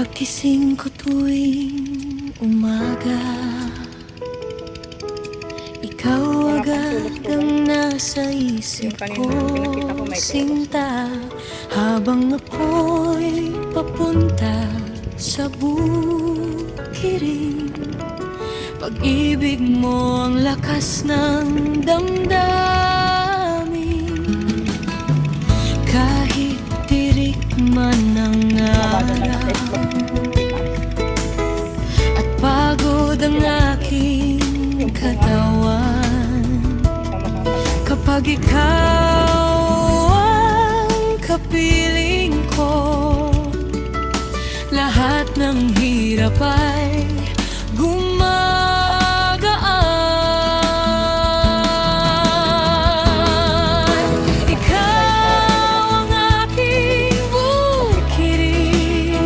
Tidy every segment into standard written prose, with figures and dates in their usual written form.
Pagkising ko tuwing umaga, ikaw agad ang nasa isip ko, sinta. Habang ako'y papunta sa bukirin, pag-ibig mo ang lakas ng damdamin. Kahit tirik man ang araw at pagod ang aking katawan, kapag ikaw ang kapiling ko, lahat ng hirap ay gumagaan. Ikaw ang aking bukirin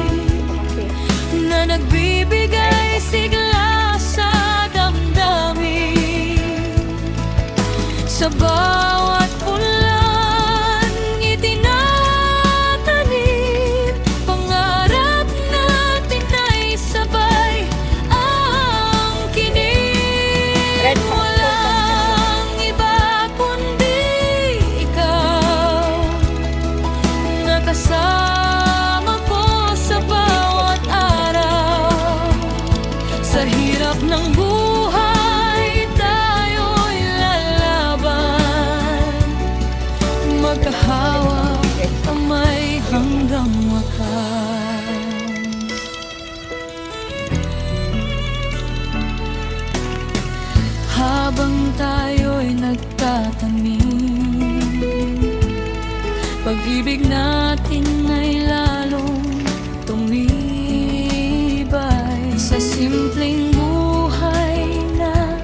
na nagbibigay sigla sa damdamin. Sa bawat ulan itinatanim, pangarap natin ay sabay ang kinig. Walang iba kundi ikaw, nakasama ko sa bawat araw. Sa hirap ng buhay tayo'y lalaban, magkahawak kamay hanggang wakas. Habang tayo'y nagtatanim, pag-ibig natin ay lalong tumibay. Sa simpleng buhay na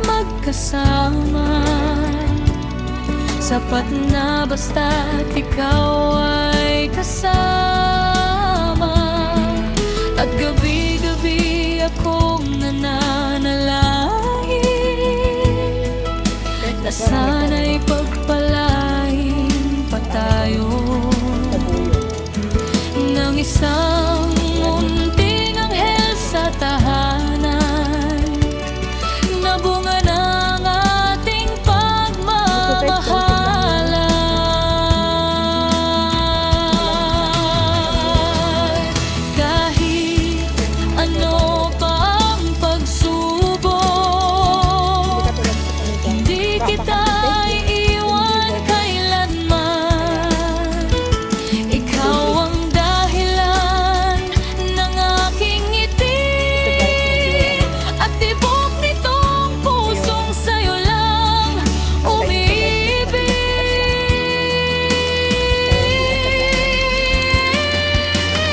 magkasama, sapat na basta't ikaw ay kasama. At gabi-gabi akong nananalangin na sana'y pagpalain pa tayo ng isang munting anghel sa tahanan, na bunga ng ating pagmamahalan. Kahit ano pa ang pagsubok, hindi kita iiwan kailanman. Ikaw ang dahilan ng aking ngiti, at tibok nitong pusong sa'yo lang umiibig.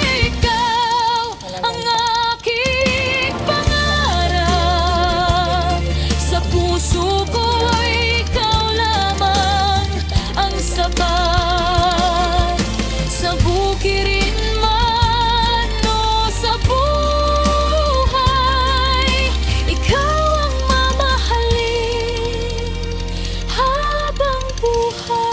Ikaw ang aking pangarap, sa puso ko'y ikaw lamang ang sapat. Sa bukirin man o sa buhay, ikaw ang mamahalin habang buhay.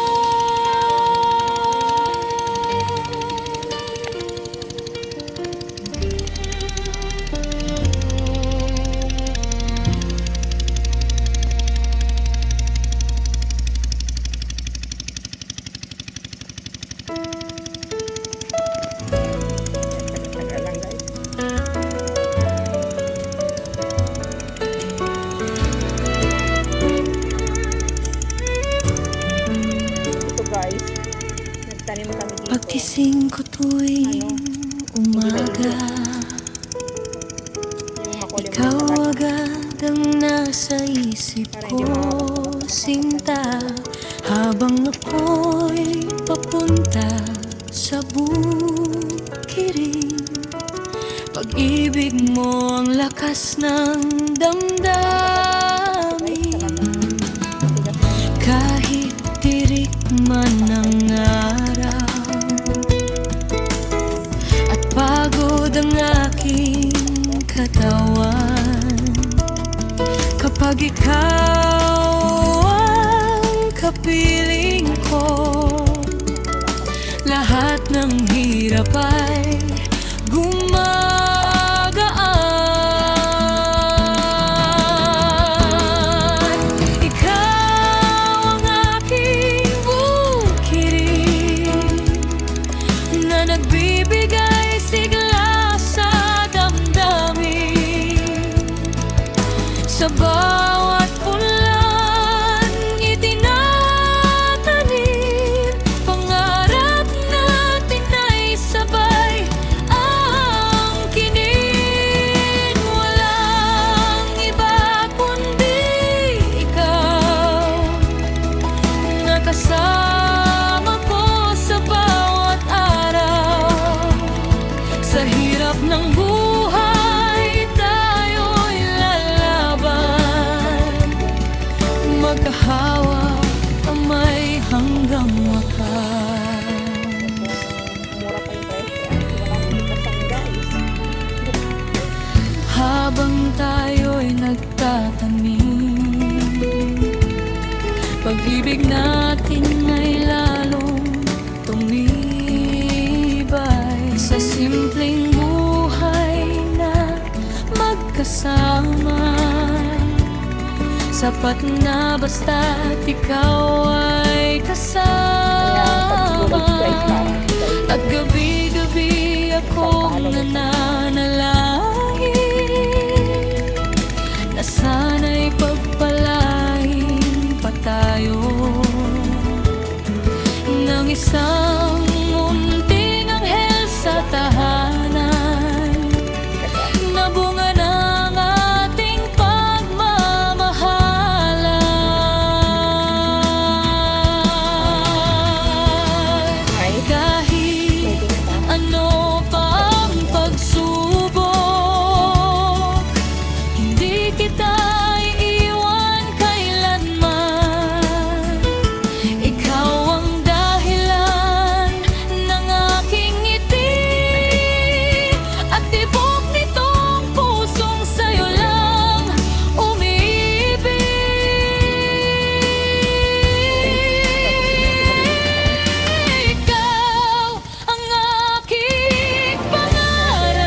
Ito guys, nagtanim kami dito. Pagkising ko tuwing umaga, Yung makulim na ikaw talag. agad ang nasa isip ko, sinta. Habang ako'y papunta sa bukirin, pag-ibig mo ang lakas ng damdamin. Kahit tirik man ang araw at pagod ang aking katawan, kapag ikaw ang kapiling ko, lahat ng hirap ay gumawa. hirap ng buhay tayo'y lalaban, magkahawa kamay hanggang wakas. Mura pa yung presyo. Wala akong ipasang guys. Habang tayo'y nagtatanim, pag-ibig natin ay lalong tumibay. Sa simpleng buhay na magkasama, sapat na basta't ikaw ay kasama. At gabi-gabi akong nananalangin na sana'y pagpalain pa tayo ng isang munting anghel sa tahanan, na bunga ng ating pagmamahal. Ay, Kahit ano pa ang pagsubok, hindi kita iiwan kailanman. Ikaw ang dahilan ng aking ngiti, at tibok nitong pusong sa'yo lang umiibig. Ikaw ang aking pangarap,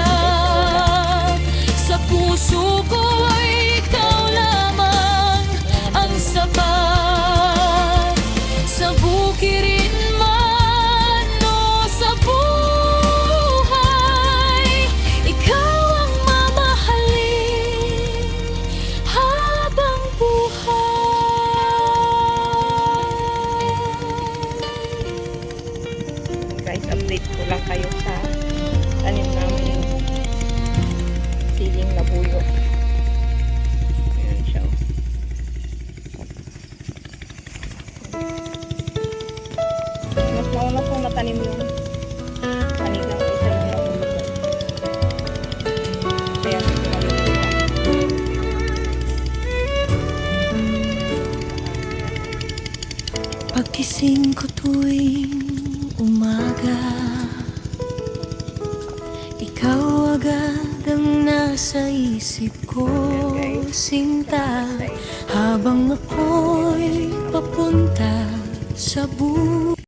sa puso ko ay ikaw lamang ang sapat. Sa bukirin man o sa buhay, ikaw ang mamahalin habang buhay. guys, update ko lang kayo sa tanim namin siling na buyo. Ayan siya. Mas mauna pong natanim yung panigang kaysa yung nabuyo. Kaya medyo malilitan. Pagkising ko tuwing umaga, ikaw agad ang nasa isip ko, sinta. Habang ako'y papunta sa buhay,